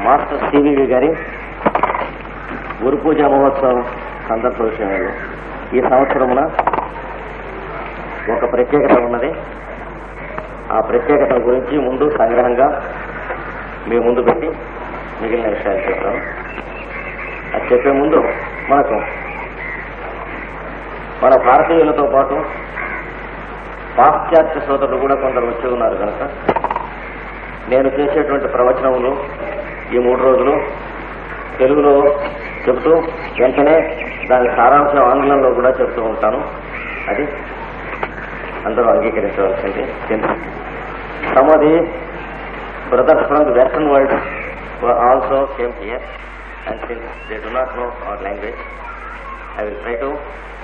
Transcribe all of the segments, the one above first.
Master CVV గారి గురు పూజ మహోత్సవం సందర్భ విషయంలో ఈ సంవత్సరమున ఒక ప్రత్యేకత ఉన్నది. ఆ ప్రత్యేకత గురించి ముందు సంగ్రహంగా మీ ముందు పెట్టి మిగిలిన విషయాలు చెప్తాను. అది చెప్పే ముందు మన భారతీయులతో పాటు పాశ్చాత్య సోదరులు కూడా కొందరు వచ్చి ఉన్నారు కనుక నేను చేసేటువంటి ప్రవచనములు ఈ 3 రోజులు తెలుగులో చెబుతూ వెంటనే దాని సారాంశం ఆంగ్లంలో కూడా చెప్తూ ఉంటాను. అది అందరూ అంగీకరించవలసింది. Some of the brothers from the Western world also came here, and since they do not know our language, I will try to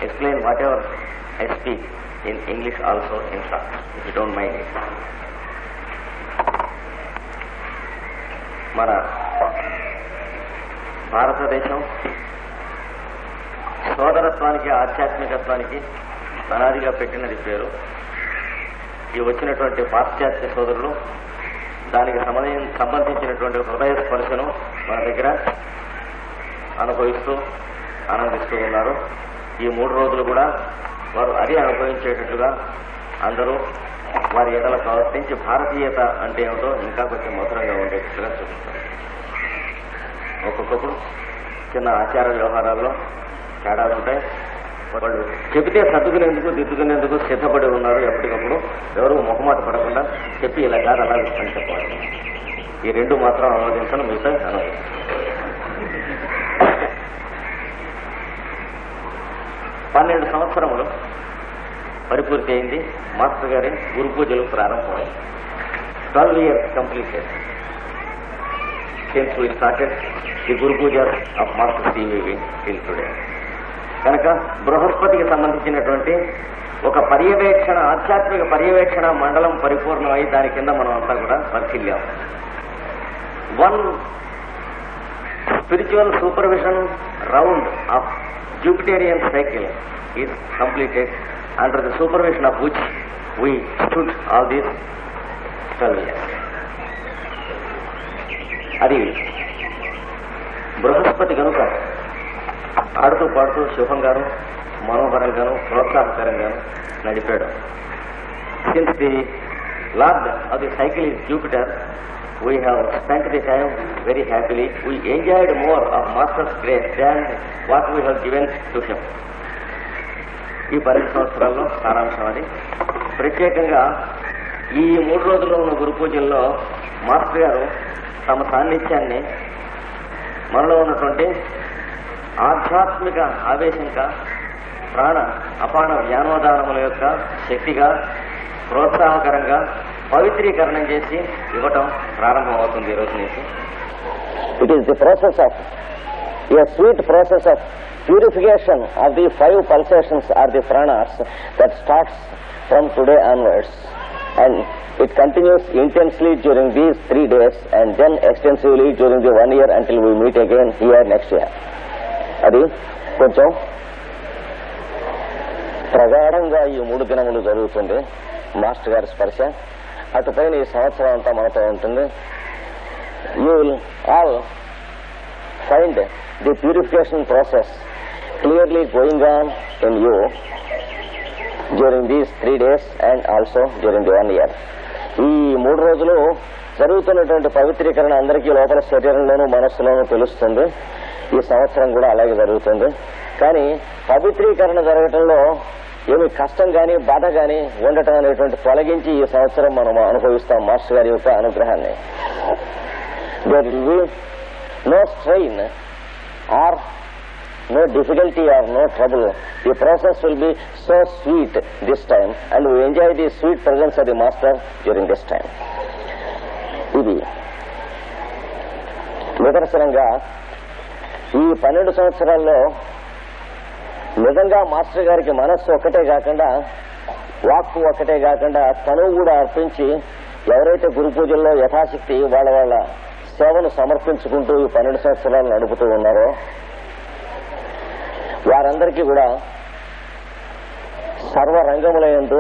explain whatever I speak in English also in short, if you don't mind it. మన భారతదేశం సోదరత్వానికి ఆధ్యాత్మికత్వానికి అనాదిగా పెట్టినది పేరు. ఈ వచ్చినటువంటి పాశ్చాత్య సోదరులు దానికి సంబంధించినటువంటి హృదయ స్పర్శను మన దగ్గర అనుభవిస్తూ ఆనందిస్తూ ఉన్నారు. ఈ 3 రోజులు కూడా వారు అది అనుభవించేటట్లుగా అందరూ వారి ఎడల ప్రవర్తించి భారతీయత అంటే ఏమిటో ఇంకా కొంచెం మధురంగా ఉండేటట్టుగా చూపిస్తారు. ఒక్కొక్కప్పుడు చిన్న ఆచార వ్యవహారాల్లో తేడాలు ఉంటాయి. వాళ్ళు చెబితే సర్దుకునేందుకు దిద్దుకునేందుకు సిద్ధపడి ఉన్నారు. ఎప్పటికప్పుడు ఎవరు మొహమాట పడకుండా చెప్పి ఇలా కాదు అలా అని చెప్పాలి. ఈ 2 మాత్రం అనువదించడం మిగతా అనువదించాలి. 12 సంవత్సరములు పరిపూర్తి అయింది. మాస్టర్ గారి గురు పూజలు ప్రారంభమై 12 years completed since we started the Guru Puja of Master CVV till today. కనుక బృహస్పతికి సంబంధించినటువంటి ఒక పర్యవేక్షణ, ఆధ్యాత్మిక పర్యవేక్షణ మండలం పరిపూర్ణమై దాని కింద మనం అంతా కూడా పరిశీల్యాం. 1 spiritual supervision round of Jupiterian cycle is completed, under the supervision of which we stood all these 12 years. అది బృహస్పతి కనుక ఆడుతూ పాడుతూ శుభంగాను మనోహరంగాను ప్రోత్సాహకరంగాను నడిపాడు. Since the lord of the cycle is Jupiter, we have spent the time very happily. We enjoyed more of Master's grace than what we have given to him. ఈ 12 సంవత్సరాల్లో సారాంశం అది. ప్రత్యేకంగా ఈ 3 రోజుల్లో ఉన్న గురు పూజల్లో మాస్టర్ గారు తమ సాన్నిధ్యాన్ని మనలో ఉన్నటువంటి ఆధ్యాత్మిక ఆవేశంగా ప్రాణ అపాన జ్ఞానోదానముల యొక్క శక్తిగా ప్రోత్సాహకరంగా పవిత్రీకరణం చేసి ఇవ్వటం ప్రారంభమవుతుంది ఈ రోజు నుంచి. It is the process of a sweet process of purification of the 5 pulsations or the pranas that starts from today onwards, and it continues intensely during these 3 days and then extensively during the 1 year until we meet again here next year. అది కొంచెం ప్రగాఢంగా ఈ 3 దినములు జరుగుతుంది. Master గారి స్పర్శ అటుపైన ఈ సంవత్సరం అంతా మనతో ఉంటుంది. You will all find the purification process clearly going on in you during these 3 days and also during the 1 year. ఈ 3 రోజులు జరుగుతున్నటువంటి పవిత్రీకరణ అందరికీ లోపల శరీరంలోనూ మనస్సులోనూ తెలుస్తుంది. ఈ సంవత్సరం కూడా అలాగే జరుగుతుంది. కానీ పవిత్రీకరణ జరగటంలో ఏమి కష్టం కానీ బాధ కానీ ఉండటం అనేటువంటి తొలగించి ఈ సంవత్సరం మనం అనుభవిస్తాం మాస్టర్ గారి యొక్క అనుగ్రహాన్ని. There will be no strain or no difficulty or no trouble. The process will be so sweet this time, and we enjoy the sweet presence of the Master during this time. ఇది నిదర్శనంగా ఈ 12 సంవత్సరాల్లో నిజంగా master గారికి మనస్సు ఒక్కటే కాకుండా వాక్కు ఒక్కటే కాకుండా తను కూడా అర్పించి ఎవరైతే గురు పూజల్లో యథాశక్తి వాళ్ళ సేవను సమర్పించుకుంటూ ఈ 12 సంవత్సరాలు నడుపుతూ ఉన్నారో వారందరికీ కూడా సర్వరంగములందు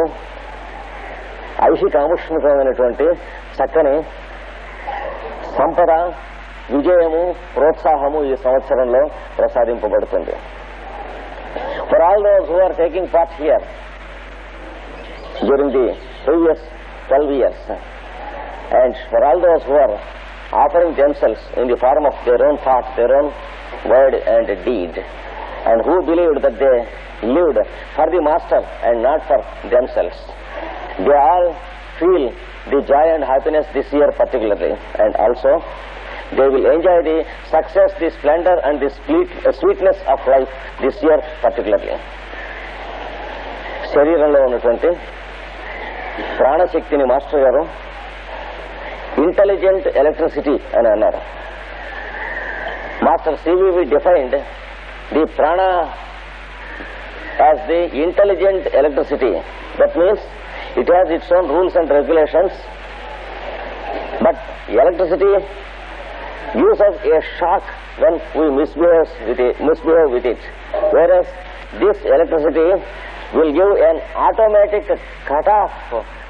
ఐహికాముష్మికమైనటువంటి చక్కని సంపద విజయము, ప్రోత్సాహము ఈ సంవత్సరంలో ప్రసాదింపబడుతుంది. For all those who are taking part here during the previous 12 years, and for all those who are offering themselves in the form of their own thought, their own word and deed, and who believed that they lived for the master and not for themselves, they all feel the joy and happiness this year particularly, and also they will enjoy the success, the splendor and the sweetness of life this year particularly. శరీరంలో ఉన్నటువంటి ప్రాణశక్తిని master గారు intelligent electricity అని అన్నారు. Master CVV defined the ప్రాణ as the intelligent electricity. That means it has its own rules and regulations, but electricity gives us a shock when we misbehave with it, whereas this electricity will give an automatic cut-off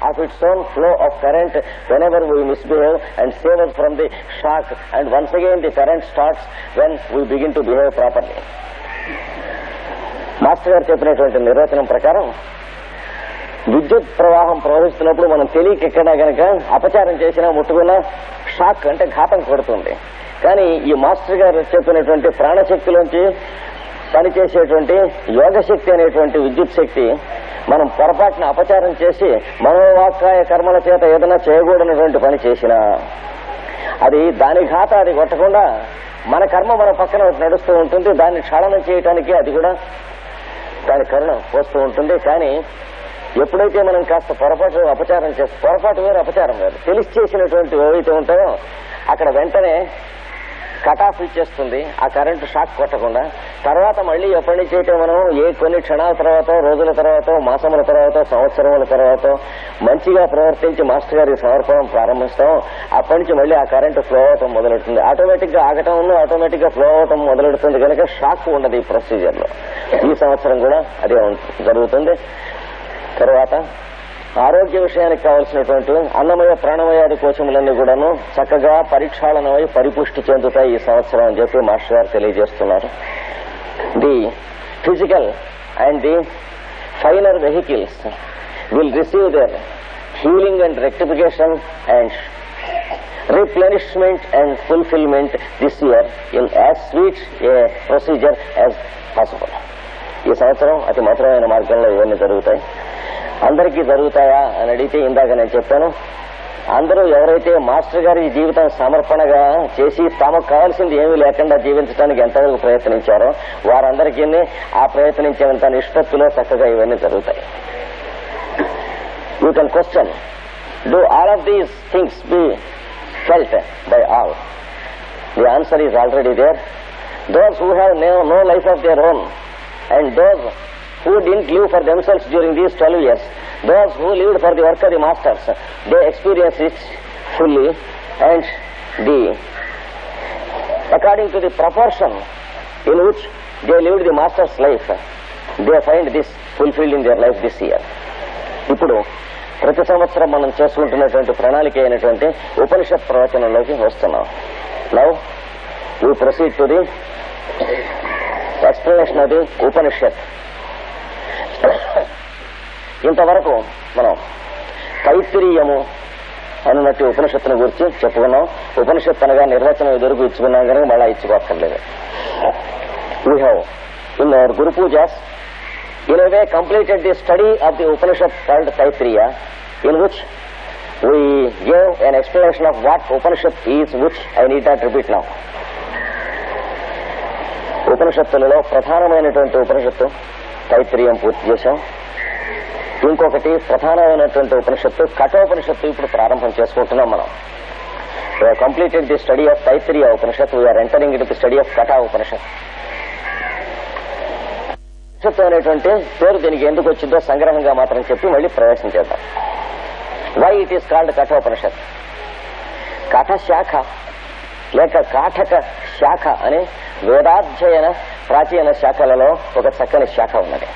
of its own flow of current whenever we misbehave and save us from the shock, and once again the current starts when we begin to behave properly. Master గారు చెప్పినటువంటి నిర్వచనం ప్రకారం విద్యుత్ ప్రవాహం ప్రవహిస్తున్నప్పుడు మనం తెలియక ఎక్కడా కనుక అపచారం చేసినా ముట్టుకున్నా షాక్ అంటే ఘాతం కొడుతుంది. కానీ ఈ మాస్టర్ గారు చెప్పినటువంటి ప్రాణశక్తిలోంచి పనిచేసేటువంటి యోగశక్తి అనేటువంటి విద్యుత్ శక్తి మనం పొరపాటున అపచారం చేసి మనోవాక్కాయ కర్మల చేత ఏదైనా చేయకూడనటువంటి పని చేసినా అది దాని ఘాత అది కొట్టకుండా మన కర్మ మన పక్కన నడుస్తూ ఉంటుంది. దాన్ని క్షాళనం చేయటానికి అది కూడా దాని కరుణ వస్తూ ఉంటుంది. కానీ ఎప్పుడైతే మనం కాస్త పొరపాటు అపచారం చేస్తే, పొరపాటు వేరు అపచారం వేరు, తెలిసి చేసినటువంటి ఏవైతే ఉంటాయో అక్కడ వెంటనే కటాఫ్ ఇచ్చేస్తుంది ఆ కరెంటు షాక్ కొట్టకుండా. తర్వాత మళ్ళీ ఎప్పటి నుంచి అయితే మనం కొన్ని క్షణాల తర్వాత, రోజుల తర్వాత, మాసముల తర్వాత, సంవత్సరముల తర్వాత మంచిగా ప్రవర్తించి మాస్టర్ గారి సమర్పణం ప్రారంభిస్తాం, అప్పటి నుంచి మళ్ళీ ఆ కరెంటు ఫ్లో అవటం మొదలెడుతుంది. ఆటోమేటిక్ గా ఆగటంలో ఆటోమేటిక్ గా ఫ్లో అవటం మొదలెడుతుంది కనుక షాక్ ఉండదు ఈ ప్రొసీజర్ లో. ఈ సంవత్సరం కూడా అదే జరుగుతుంది. తర్వాత ఆరోగ్య విషయానికి కావలసినటువంటి అన్నమయ ప్రాణమయాది కోశములన్నీ కూడాను చక్కగా పరీక్షాళనమై పరిపుష్టి చెందుతాయి ఈ సంవత్సరం అని చెప్పి మాస్టర్ గారు తెలియజేస్తున్నారు. The physical and the finer vehicles will receive their healing and rectification and replenishment and fulfillment this year in as sweet a procedure as possible. ఈ సంవత్సరం అతి మధురమైన మార్గంలో ఇవన్నీ జరుగుతాయి. అందరికీ జరుగుతాయా అని అడిగితే ఇందాక నేను చెప్పాను, అందరూ ఎవరైతే మాస్టర్ గారి జీవితం సమర్పణగా చేసి తమకు కావాల్సింది ఏమీ లేకుండా జీవించడానికి ఎంతవరకు ప్రయత్నించారో వారందరికీ ఆ ప్రయత్నించేంత నిష్పత్తిలో చక్కగా ఇవన్నీ జరుగుతాయి. You can question, do all of these things B felt by all? The answer is already there. Those who have no life of their own and those who didn't live for themselves during these 12 years, those who lived for the work of the masters, they experience it fully, and according to the proportion in which they lived the master's life, they find this fulfilled in their life this year. ఇప్పుడు ప్రతి సంవత్సరం మనం చేసుకుంటున్నటువంటి ప్రణాళిక అయినటువంటి ఉపనిషత్ ప్రవచనంలోకి వస్తున్నాం. Now we proceed to the explanation of the Upanishad. ఇంతవరకు మనం తైత్తిరీయము అన్నట్టు ఉపనిషత్తును గురించి చెప్పుకున్నాం. ఉపనిషత్ అనగా నిర్వచనం ఎదురుకు ఇచ్చుకున్నాం కనుక మళ్ళా ఇచ్చుకోక్కర్లేదు. We have in our guru pujas in a way completed the study of the Upanishad called Taittiriya, in which we gave an explanation of what Upanishad is, which I need not repeat now. ఉపనిషత్తులలో ప్రధానమైనటువంటి ఉపనిషత్తు తైత్తిరీయం పూర్తి చేశాం. ఇంకొకటి ప్రధానమైనటువంటి ఉపనిషత్తు కఠోపనిషత్తు ఇప్పుడు ప్రారంభం చేసుకుంటున్నాం మనం. We have completed the study of Taittiriya Upanishad. We are entering into the study of Katha Upanishad. అనేటువంటి పేరు దీనికి ఎందుకు వచ్చిందో సంగ్రహంగా మాత్రం చెప్పి మళ్ళీ ప్రవేశం చేద్దాం. Why it is called Kathopanishad? Katha శాఖ లేక కాఠక శాఖ అనే వేదాధ్యయన ప్రాచీన శాఖలలో ఒక చక్కని శాఖ ఉన్నది.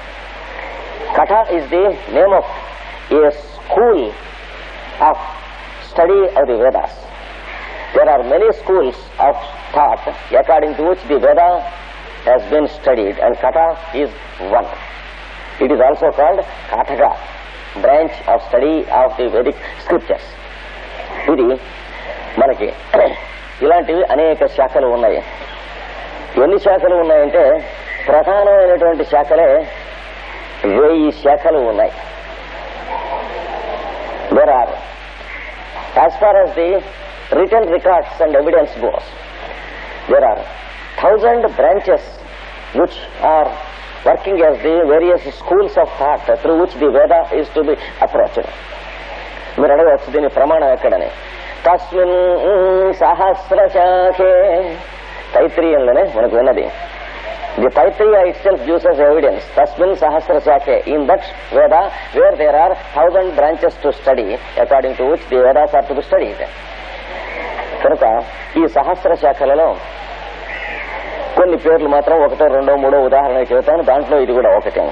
Katha is the name of a school of study of the Vedas. There are many schools of thought according to which the Veda has been studied, and Katha is one. It is also called Kathaka, branch of study of the Vedic scriptures. ఇది మనకి ఇలాంటివి అనేక శాఖలు ఉన్నాయి. ఎన్ని శాఖలు ఉన్నాయంటే ప్రధానమైనటువంటి శాఖలే 1000 శాఖలు ఉన్నాయి. There are, as far as the written records and evidence goes, there are 1000 branches which are working as the various schools of thought through which the Veda is to be approached. మీరు అడగవచ్చు దీని ప్రమాణం ఎక్కడని. తస్మిన్ సహస్రశాఖే, తైత్రీయంలోనే మనకు ఉన్నది. The Taittiriya itself gives us evidence. Tasmin Sahasra Shakhe. In that Veda, where there are 1000 branches to study, according to which the Vedas are to be studied. కనుక ఈ సహస్ర శాఖలలో కొన్ని పేర్లు మాత్రం 1, 2, 3 ఉదాహరణ చెబుతాను. దాంట్లో ఇది కూడా ఒకటి.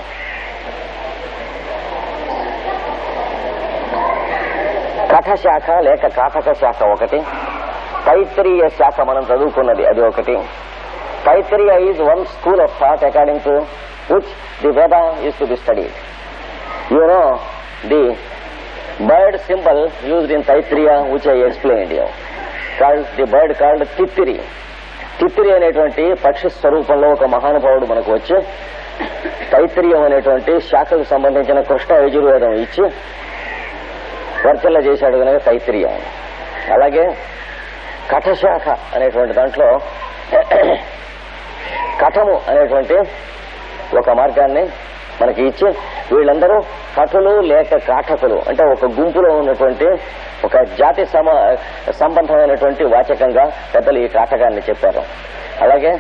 కథ శాఖ లేక కాటక శాఖ ఒకటి. తైత్రీయ శాఖ మనం చదువుకున్నది అది ఒకటి. Taittiriya is one school of thought according to which the Veda is to be studied. You know the bird symbol used in Taittiriya which I explained you, called the bird called Tittiri. Tittiri అనేటువంటి పక్షి స్వరూపంలో ఒక మహానుభావుడు మనకు వచ్చి తైత్తిరీయం అనేటువంటి శాఖకు సంబంధించిన కృష్ణ యజుర్వేదం ఇచ్చి వర్చల్ల చేశాడు కనుక తైత్తిరీయం. అలాగే కఠశాఖ అనేటువంటి దాంట్లో కఠము అనేటువంటి ఒక మార్గాన్ని మనకి ఇచ్చి వీళ్ళందరూ కఠులు లేక కాఠకులు అంటే ఒక గుంపులో ఉన్నటువంటి ఒక జాతి సంబంధమైనటువంటి వాచకంగా పెద్దలు ఈ కాటకాన్ని చెప్పారు. అలాగే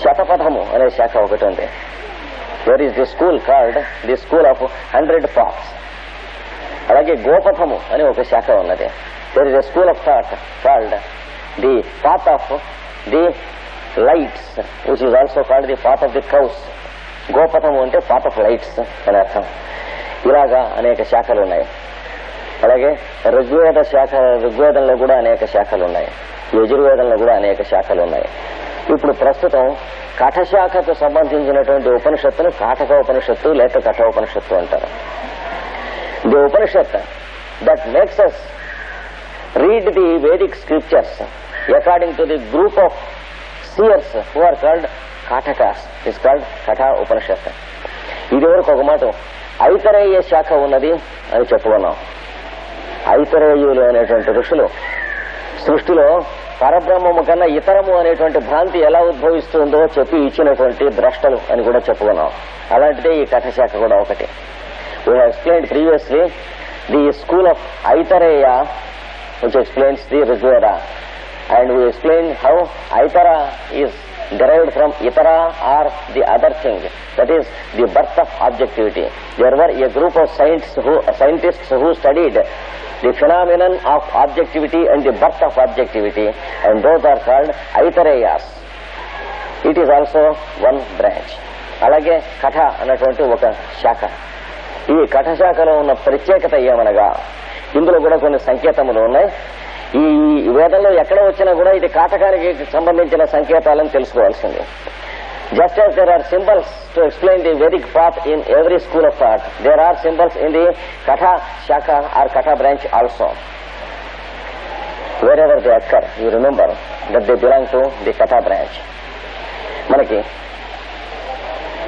శతపథము అనే శాఖ ఒకటి ఉంది. There is the school called the school of 100 paths. అలాగే గోపథము అనే ఒక శాఖ ఉన్నది. There is a school of thought called the path of the lights which is also called the path of the cows. గోపథము అంటే పాత్ ఆఫ్ లైట్స్ అని అర్థం. ఇలాగా అనేక శాఖలు ఉన్నాయి. అలాగే ఋగ్వేద శాఖ, ఋగ్వేదంలో కూడా అనేక శాఖలు ఉన్నాయి. యజుర్వేదంలో కూడా అనేక శాఖలు ఉన్నాయి. ఇప్పుడు ప్రస్తుతం కఠశాఖకు సంబంధించినటువంటి ఉపనిషత్తును కాటక ఉపనిషత్తు లేక కఠోపనిషత్తు అంటారు. The Upanishad that makes us read the Vedic scriptures according to the group of seers who are called Kathakas is called Katha Upanishad. ఇది వరకు ఒక మాట ఐతరేయ శాఖ ఉన్నది అని చెప్పుకున్నాం. ఐతరేయులు అనేటువంటి ఋషులు సృష్టిలో పరబ్రహ్మము కన్నా ఇతరము అనేటువంటి భ్రాంతి ఎలా ఉద్భవిస్తుందో చెప్పి ఇచ్చినటువంటి ద్రష్టలు అని కూడా చెప్పుకున్నాం. అలాంటిదే ఈ కథశాఖ కూడా ఒకటి. We have explained previously the school of Aitareya which explains the Rigveda, and we explained how Aitara is derived from Itara or the other thing, that is the birth of objectivity. There were a group of scientists who studied the phenomenon of objectivity and the birth of objectivity, and those are called Aitareyas. It is also one branch. అలాగే కథ అన్నటువంటి ఒక శాఖ. ఈ కథ శాఖలో ఉన్న ప్రత్యేకత ఏమనగా ఇందులో కూడా కొన్ని సంకేతములు ఉన్నాయి. ఈ వేదంలో ఎక్కడ వచ్చినా కూడా ఇది కాటకానికి సంబంధించిన సంకేతాలను తెలుసుకోవాల్సింది. Just as there are symbols to explain the Vedic path in every school of thought, there are symbols in the Katha Shaka or Katha branch also. Wherever they occur, you remember that they belong to the Katha branch. మనకి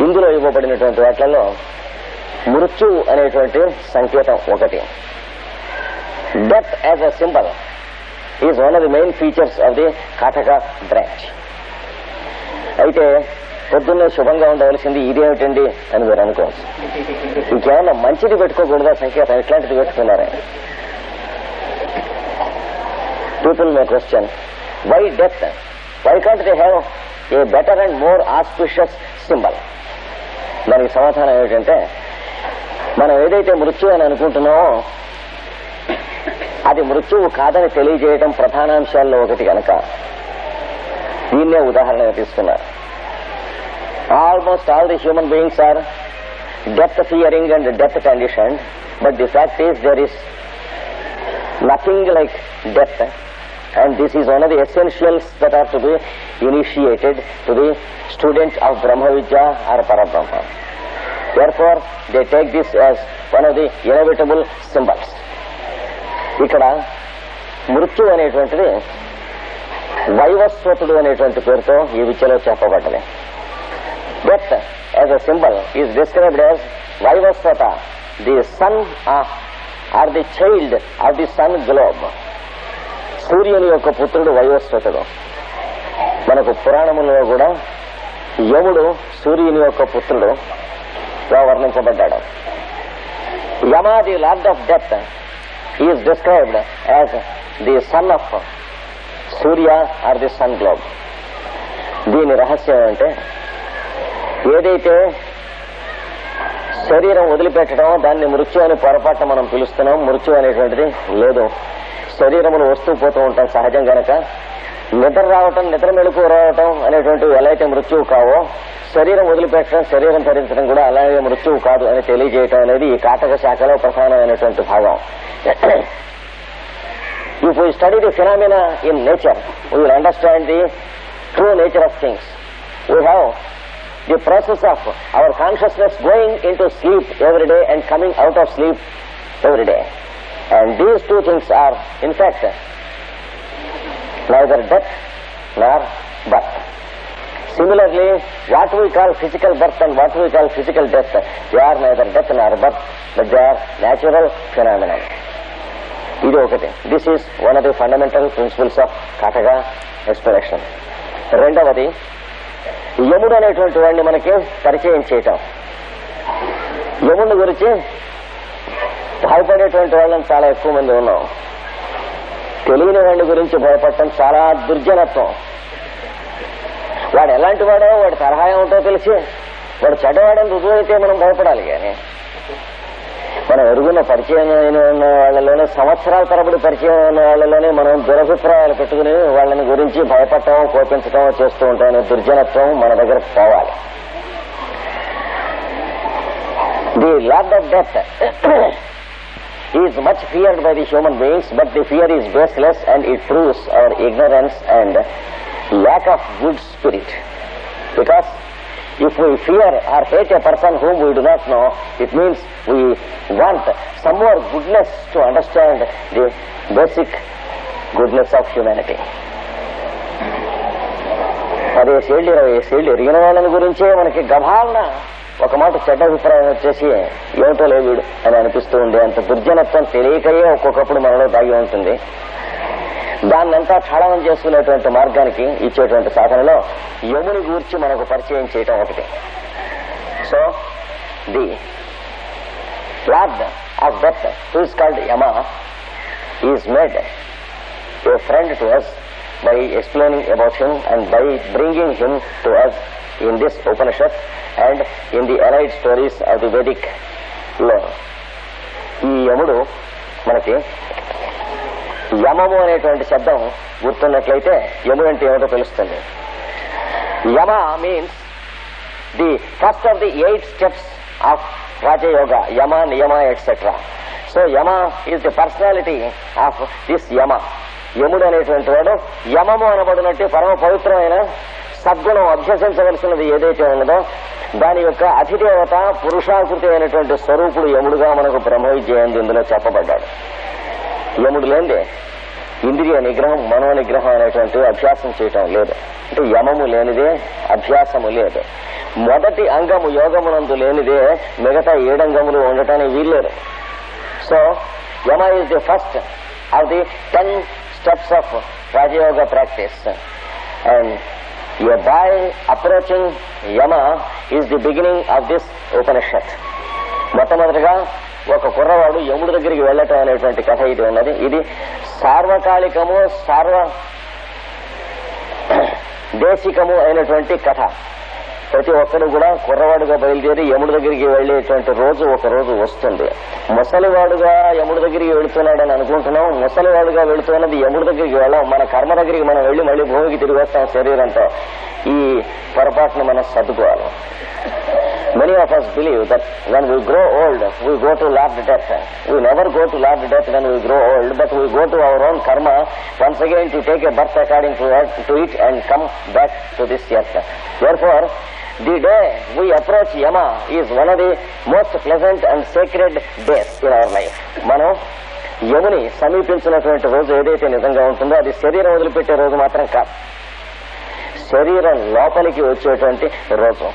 ఇందులో ఇవ్వబడినటువంటి వాటిలలో మృత్యు అనేటువంటి సంకేతం ఒకటి. Death as a symbol is one of the main features of the Kathaka branch. అయితే పొద్దున్నే శుభంగా ఉండవలసింది ఇదేమిటండి అని మీరు అనుకోవచ్చు. ఇంకేమన్నా మంచిది పెట్టుకోకూడదా సంకేతం, ఇట్లాంటిది పెట్టుకున్నారే. People may question why death, why can't they have a better and more auspicious symbol. దానికి సమాధానం ఏమిటంటే మనం ఏదైతే మృత్యు అని అనుకుంటున్నామో అది మృత్యువు కాదని తెలియజేయడం ప్రధానాంశాల్లో ఒకటి కనుక దీన్నే ఉదాహరణగా తీసుకున్నారు. Almost all the human beings are death fearing and death condition, but the fact is there is nothing like death And this is one of the essentials that are to be initiated to the student of Brahma Vidya or Parabrahma. Therefore, they take this as one of the inevitable symbols. ఇక్కడ మృత్యు అనేటువంటిది వైవస్వతుడు అనేటువంటి పేరుతో ఈ విద్యలో చెప్పబడ్డది. Death as a symbol is described as Vaivasvata, the son or the child of the sun globe. సూర్యుని యొక్క పుత్రుడు వైవస్వతుడు. మనకు పురాణములలో కూడా యముడు సూర్యుని యొక్క పుత్రుడుగా వర్ణించబడ్డాడు. Yama, the lord of death, is described as the son of Surya or the sun globe. దీని రహస్యం అంటే ఏదైతే శరీరం వదిలిపెట్టడం దాన్ని మృత్యు అని పొరపాటున మనం పిలుస్తున్నాం. మృత్యు అనేటువంటిది లేదు. శరీరములు వస్తూ పోతూ ఉంటాం సహజం గనక నిద్ర రావటం, నిద్ర మెళుకు రావటం అనేటువంటివి ఎలా అయితే మృత్యువు కావో, శరీరం వదిలిపెట్టడం, శరీరం ధరించడం కూడా అలాగే మృత్యువు కాదు అని తెలియజేయటం అనేది ఈ కాటక శాఖలో ప్రధానమైనటువంటి భాగం. If we study the phenomena in nature, we will understand the true nature of things. We have the process of our consciousness going into sleep every day and coming out of sleep every day. And these two things are, in fact, neither death nor birth. Similarly, what we call physical birth and what we call physical death, they are neither death nor birth, but they are natural phenomena. ఇది ఒకటి. This is one of the fundamental principles of Kathaka explanation. రెండవది, యముడు అనేటువంటి వాడిని మనకి పరిచయం చేయటం. యముడి గురించి భయపడేటువంటి వాళ్ళని చాలా ఎక్కువ మంది ఉన్నాం. తెలియని వాడి గురించి భయపడటం చాలా దుర్జనత్వం. వాడు ఎలాంటి వాడో, వాడి తరహా ఏమిటో తెలిసి వాడు చెడ్డవాడని రుజువు అయితే మనం భయపడాలి. కానీ మనం ఎరుగున్న పరిచయం అయిన వాళ్ళలోనే, సంవత్సరాల తరబడి పరిచయం అయిన వాళ్ళలోనే మనం దురభిప్రాయాలు పెట్టుకుని వాళ్ళని గురించి భయపడటం, కోపించటం చేస్తూ ఉంటాం. దుర్జనత్వం మన దగ్గర పోవాలి. The lord of death is much feared by the human beings, but the fear is baseless and it proves our ignorance and lack of good spirit. Because if we fear or hate a person whom we do not know, it means we want some more goodness to understand the basic goodness of humanity. 10 ఏళ్ళు 20 ఏళ్ళు ఎరిగిన వాళ్ళని గురించే మనకి గభాలన ఒక మాట చెడ్డ అభిప్రాయం వచ్చేసి ఏమిటో లేడు అని అనిపిస్తూ ఉండే అంత దుర్జనత్వం తెలియకయే ఒక్కొక్కప్పుడు మనలో దాగి ఉంటుంది. దాన్నంతా క్షళనం చేసుకునేటువంటి మార్గానికి ఇచ్చేటువంటి సాధనలో యముని గూర్చి మనకు పరిచయం చేయటం ఒకటి. So the lord of death, who is called Yama, is made A friend to us by explaining about him and by bringing him to us in this Upanishad and in the allied stories of the Vedic law. ఈ యముడు మనకి యమము అనేటువంటి శబ్దం గుర్తున్నట్లయితే యముడు అంటే ఏమిటో తెలుస్తుంది. Yama means the first of the 8 steps of Rajayoga, Yama, niyama, etcetera. So Yama is the personality of this Yama. యముడు అనేటువంటి వాడు యమము అనబడినట్టు పరమ పవిత్రమైన సద్గుణం అభ్యసించవలసినది ఏదైతే ఉన్నదో దాని యొక్క అధిదేవత పురుషాకృతి అయినటువంటి స్వరూపుడు యముడుగా మనకు బ్రహ్మ విద్య ఇందులో చెప్పబడ్డాడు. యముడు లేనిదే ఇంద్రియ నిగ్రహం, మనో నిగ్రహం అనేటువంటి అభ్యాసం చేయటం లేదు. అంటే యమము లేనిదే అభ్యాసము లేదు. మొదటి అంగము యోగమునందు లేనిదే మిగతా 7 అంగములు ఉండటానికి వీల్లేదు. So Yama is the first of the 10 steps of Rajayoga practice, and a boy approaching Yama is the beginning of this Upanishad. మొట్టమొదటిగా ఒక కుర్రవాడు యముడి దగ్గరికి వెళ్ళటం అనేటువంటి కథ ఇది ఉన్నది. ఇది సార్వకాలికము, దేశికము అయినటువంటి కథ. ప్రతి ఒక్కరు కూడా కుర్రవాడుగా బయలుదేరి యముడి దగ్గరికి వెళ్లేటువంటి రోజు ఒక రోజు వస్తుంది. ముసలివాడుగా యముడి దగ్గరికి వెళుతున్నాడని అనుకుంటున్నాం. ముసలివాడుగా వెళుతున్నది యముడి దగ్గరికి వెళ్ళాం. మన కర్మ దగ్గరికి మనం వెళ్లి మళ్ళీ భూమికి తిరిగి వస్తాం శరీరంతో. ఈ పొరపాటును మనం సర్దుకోవాలి. Many of us believe that when we grow old, we go to Lord death. We never go to Lord death when we grow old, but we go to our own karma once again to take a birth according to it and come back to this earth. Therefore, the day we approach Yama is one of the most pleasant and sacred days in our life. మనం యముని సమీపించినటువంటి రోజు ఏదైతే నిజంగా ఉంటుందో అది శరీరం వదిలిపెట్టే రోజు మాత్రం కాదు, శరీరం లోపలికి వచ్చేటువంటి రోజు.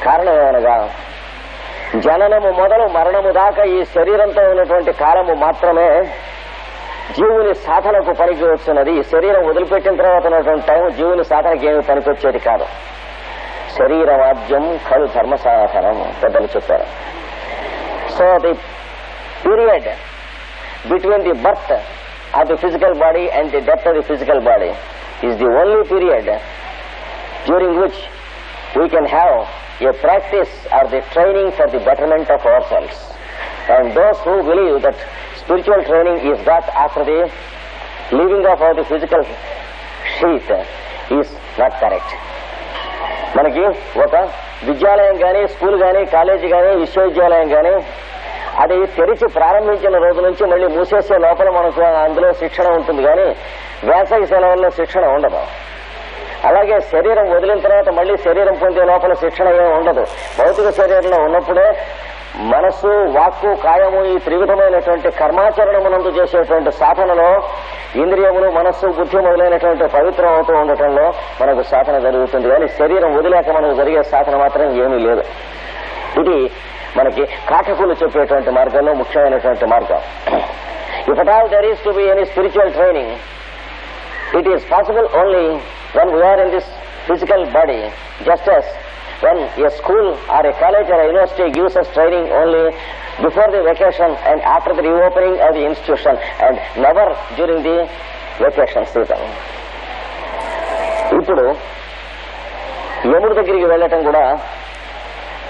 కారణం ఏమనగా జననము మొదలు మరణము దాకా ఈ శరీరంతో ఉన్నటువంటి కాలము మాత్రమే జీవుని సాధనకు పనికి వస్తున్నది. ఈ శరీరం వదిలిపెట్టిన తర్వాత ఉన్నటువంటి టైం జీవుని సాధనకి ఏమి పనికొచ్చేది కాదు. శరీరవాద్యం ఖలు ధర్మ సాధనం పెద్దలు చెప్పారు. So the period between the birth of the physical body and the death of the physical body is the only period during which we can have a practice or the training for the betterment of ourselves. And those who believe that spiritual training is that after the leaving of the physical sheath is not correct. మనకి ఒక విద్యాలయం కానీ, school కానీ, college కానీ, విశ్వవిద్యాలయం కానీ అది తెరిచి ప్రారంభించిన రోజు నుంచి మళ్ళీ మూసేసే లోపల మనకు అందులో శిక్షణ ఉంటుంది, కానీ వేసవి సెలవుల్లో శిక్షణ ఉండదు. అలాగే శరీరం వదిలిన తర్వాత మళ్ళీ శరీరం పొందే లోపల శిక్షణ ఏమి ఉండదు. భౌతిక శరీరంలో ఉన్నప్పుడే మనస్సు, వాక్కు, కాయము ఈ త్రివిధమైనటువంటి కర్మాచరణమునందు చేసేటువంటి సాధనలో ఇంద్రియములు, మనస్సు, బుద్ధి మొదలైనటువంటి పవిత్రం అవుతూ ఉండటంలో మనకు సాధన జరుగుతుంది. కానీ శరీరం వదిలేక మనకు జరిగే సాధన మాత్రం ఏమీ లేదు. ఇది మనకి కాఠకులు చెప్పేటువంటి మార్గంలో ముఖ్యమైనటువంటి మార్గం. If at all there is to be any spiritual training, it is possible only when we are in this physical body, just as when a school or a college or a university gives us training only before the vacation and after the reopening of the institution, and never during the vacation season. ఇప్పుడు యముడి దగ్గరికి వెళ్ళటం కూడా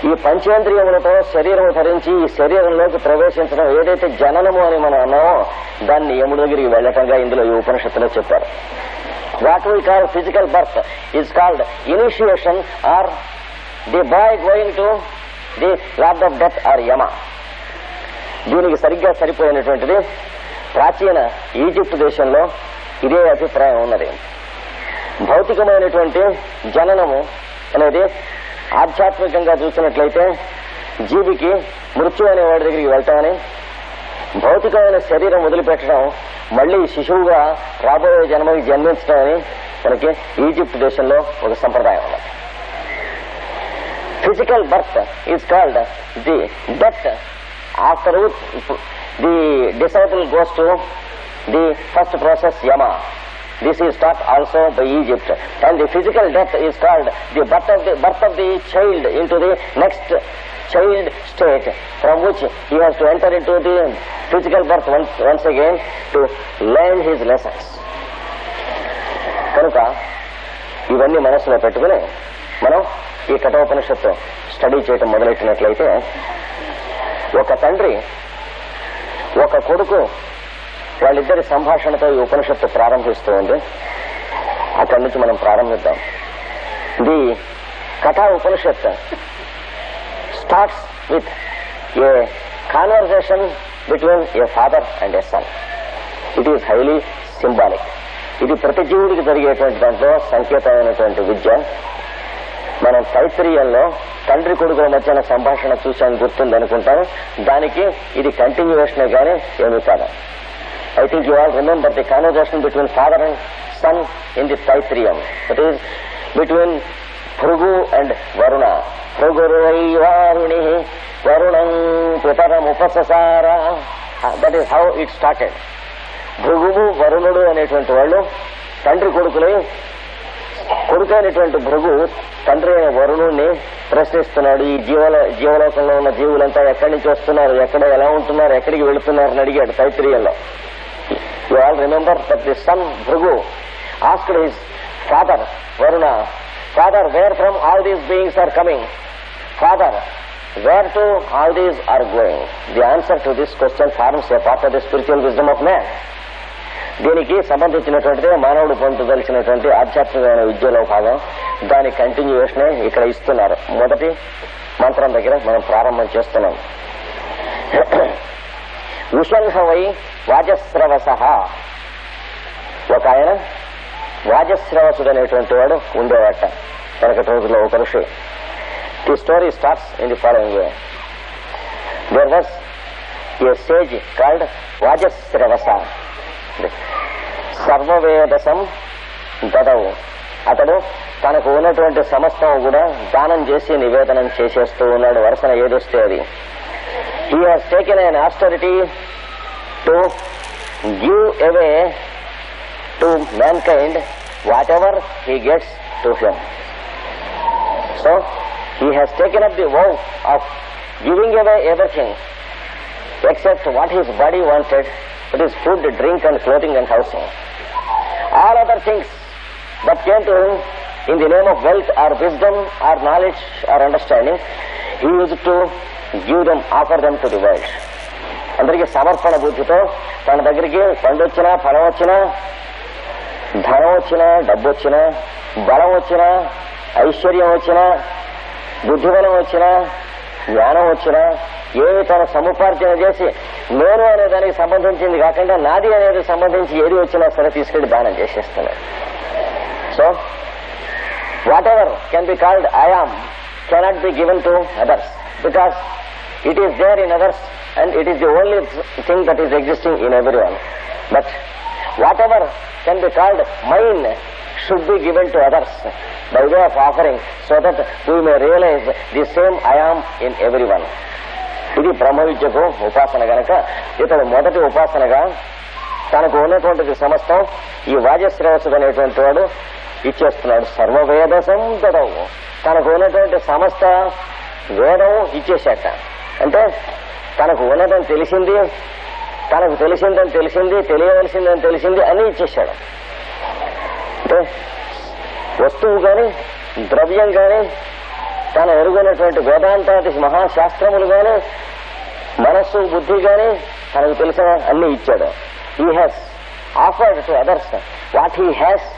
ఈ పంచేంద్రియములతో శరీరం ధరించి ఈ శరీరంలోకి ప్రవేశించడం ఏదైతే జననము అని మనం అన్నామో దాన్ని యముడి దగ్గరికి వెళ్ళటంగా ఇందులో ఈ ఉపనిషత్తులో చెప్పారు. What we call physical birth is called initiation or the boy going to the lord of death or Yama. దీనికి సరిగ్గా సరిపోయినటువంటిది ప్రాచీన ఈజిప్ట్ దేశంలో ఇదే అభిప్రాయం ఉన్నది. భౌతికమైనటువంటి జననము అనేది ఆధ్యాత్మికంగా చూసినట్లయితే జీవికి మృత్యు అనే వాడి దగ్గరికి వెళ్తామని, భౌతికమైన శరీరం వదిలిపెట్టడం మళ్లీ శిశువుగా రాబోయే జన్మకి జన్మించడం అని మనకి ఈజిప్ట్ దేశంలో ఒక సంప్రదాయం ఉన్నది. Physical birth is called the death after the disciple goes to the first process Yama. This is taught also by Egypt, and the physical death is called the birth of the child into the next child state, from which he has to enter into the physical birth once again to learn his lessons. కనుక ఇవన్నీ మనసులో పెట్టుకుని మనం ఈ కఠోపనిషత్తు study చేయటం మొదలెట్టినట్లయితే ఒక తండ్రి, ఒక కొడుకు వాళ్ళిద్దరి సంభాషణతో ఈ ఉపనిషత్తు ప్రారంభిస్తూ ఉంది. అక్కడి నుంచి మనం ప్రారంభిద్దాం. The Katha Upanishad starts with a conversation between a father and a son. It is highly symbolic. ఇది ప్రతి జీవుడికి జరిగేటువంటి దాంట్లో సంకేతమైనటువంటి విద్య. మనం తైత్రీయంలో తండ్రి కొడుకుల మధ్యన సంభాషణ చూసాను గుర్తుందనుకుంటాం. దానికి ఇది కంటిన్యూయేషనే కానీ ఏమీ కాదు. I think you all remember the conversation between father and son in the Taitriyam. That is between Phrugu and Varuna. Phrugurai Varunihi Varunam Pitaram Upasasara. That is how it started. భృగువు వరుణుడు అనేటువంటి వాళ్ళు తండ్రి కొడుకులై, కొడుకైనటువంటి భృగు తండ్రి అయిన వరుణుడిని ప్రశ్నిస్తున్నాడు. ఈ జీవలోకంలో ఉన్న జీవులంతా ఎక్కడి నుంచి వస్తున్నారు, ఎక్కడ ఎలా ఉంటున్నారు, ఎక్కడికి వెళుతున్నారని అడిగాడు తైత్రీయంలో. You all remember that the son Bhrigu asked his father Varuna, "Father, where from all these beings are coming? Father, where to all these are going?" The answer to this question forms a part of the spiritual wisdom of man. దీనికి సంబంధించినటువంటిదే మానవుడు పొందదలిచినటువంటి ఆధ్యాత్మికమైన విద్యలో భాగం. దాని కంటిన్యూయేషనే ఇక్కడ ఇస్తున్నారు. మొదటి మంత్రం దగ్గర మనం ప్రారంభం చేస్తున్నాం. విషంహవై వాజస్రవస. ఒక ఆయన వాజస్రవసుడు అనేటువంటి వాడు ఉండేవాట వెనకటి రోజుల్లో ఒక ఋషి. The story starts in the following way. There was a sage called Vajasravasa. సర్వవేదసం దదవు. అతడు తనకు ఉన్నటువంటి సమస్తం కూడా దానం చేసి నివేదనం చేసేస్తూ ఉన్నాడు. వరుసన ఏదొస్తే అది. He has taken an austerity to give away to mankind whatever he gets to him. So he has taken up the vow of giving away everything except what his body wanted, that is food, drink and clothing and housing. All other things that came to him in the name of wealth or wisdom or knowledge or understanding, he used to give them, offer them to the world. అందరికీ సమర్పణ బుద్ధితో తన దగ్గరికి పండు వచ్చినా, ఫలం వచ్చినా, ధనం వచ్చినా, డబ్బు వచ్చినా, బలం వచ్చినా, ఐశ్వర్యం వచ్చినా, బుద్ధిబలం వచ్చినా, జ్ఞానం వచ్చినా, ఏమి తను సముపార్జన చేసి నేను అనే దానికి సంబంధించింది కాకుండా నాది అనేది సంబంధించి ఏది వచ్చినా సరే తీసుకెళ్లి దానం చేసేస్తున్నాడు. So whatever can be called I am cannot be given to others because it is there in others and it is the only thing that is existing in every one. But whatever can be called mine should be given to others by way of offering so that we may realize the same I am in everyone. ఇది బ్రహ్మ విద్యకు ఉపాసన గనక ఇతడు మొదటి ఉపాసనగా తనకు ఉన్నటువంటిది సమస్తం ఈ వాజశ్రవసుడు అనేటువంటి వాడు ఇచ్చేస్తున్నాడు. సర్వవేద సందడవు. తనకు ఉన్నటువంటి సమస్త వేదం ఇచ్చేశాట. అంటే తనకు ఉన్నదని తెలిసింది, తనకు తెలిసిందని తెలిసింది, తెలియవలసిందని తెలిసింది అన్నీ ఇచ్చేశాడు. అంటే వస్తువు కానీ ద్రవ్యం కానీ తను ఎరుగున్నటువంటి వేదాంతాది మహాశాస్త్రములు కానీ మనస్సు బుద్ధి కానీ తనకు తెలిసిన అన్ని ఇచ్చాడు. He has offered to others what he has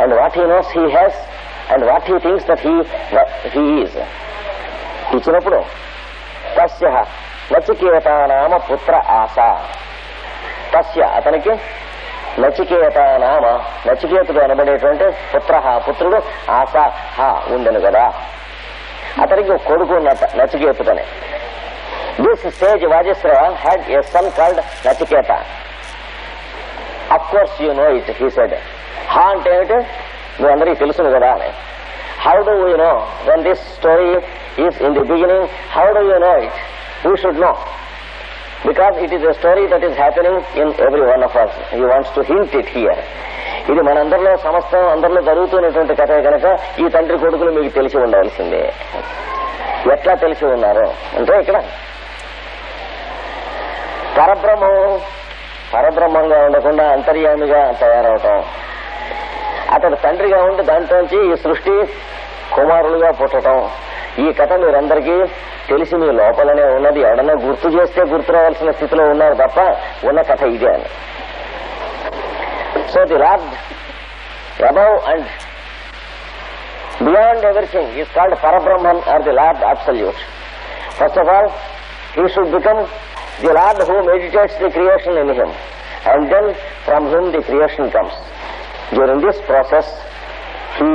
and what he knows he has and what he thinks that he is. ఇచ్చినప్పుడు తస్య నచికేత నామ పుత్ర ఆశ. తస్య అతనికి నచికేత నామ నచికేతుడు అనబడేటువంటి పుత్రుడు ఆశ ఉండను కదా. అతనికి కొడుకు ఉన్నట్ట నచికేతుడని. This sage Vajashrava had a son called Nachiketa. Of course you know it he said. అంటే ఏమిటి నువ్వు అందరికీ తెలుసును కదా అని. How do you know when this story is in the beginning? How do you know it? You should know because it is a story that is happening in every one of us. He wants to hint it here. ఇది మనందరిలో సమస్తం అందరిలో జరుగుతున్నటువంటి కథ కనుక ఈ తండ్రి కొడుకులు మీకు తెలిసి ఉండవలసిందే. ఎట్లా తెలిసి ఉన్నారు అంటే ఇక్కడ పరబ్రహ్మంగా ఉండకుండా అంతర్యామిగా తయారవటం, అతడు తండ్రిగా ఉండి దాంట్లోంచి ఈ సృష్టి కుమారులుగా పుట్టడం, ఈ కథ మీరందరికీ తెలిసి మీ లోపలనే ఉన్నది. ఎవడన్నా గుర్తు చేస్తే గుర్తు రావాల్సిన స్థితిలో ఉన్నారు తప్ప ఉన్న కథ ఇదే అని. So the lord above and beyond everything is called Parabrahman or the lord absolute. First of all he should become the lord who meditates the creation in him and then from him the creation comes. During this process he